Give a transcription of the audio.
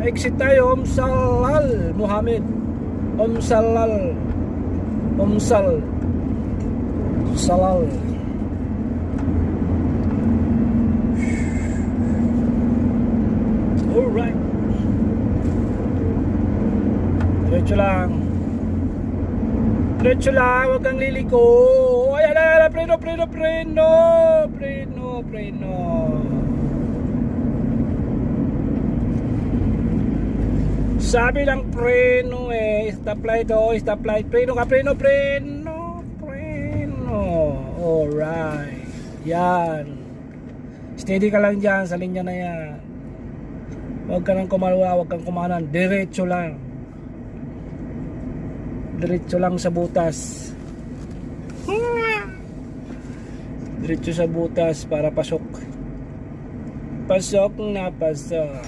exit tayo. Salal Muhammad. Salal. Salal. Alright. Diretso lang. Diretso lang, huwag kang liliko. Ayan, preno. Sabi lang preno stoplight stoplight. Preno ka, preno. Alright. Yan. Steady ka lang dyan sa linya na yan. Huwag ka nang kumalwa, huwag kang kumanan. Diretso lang. Diretso lang sa butas. Diretso sa butas para pasok. Pasok na pasok.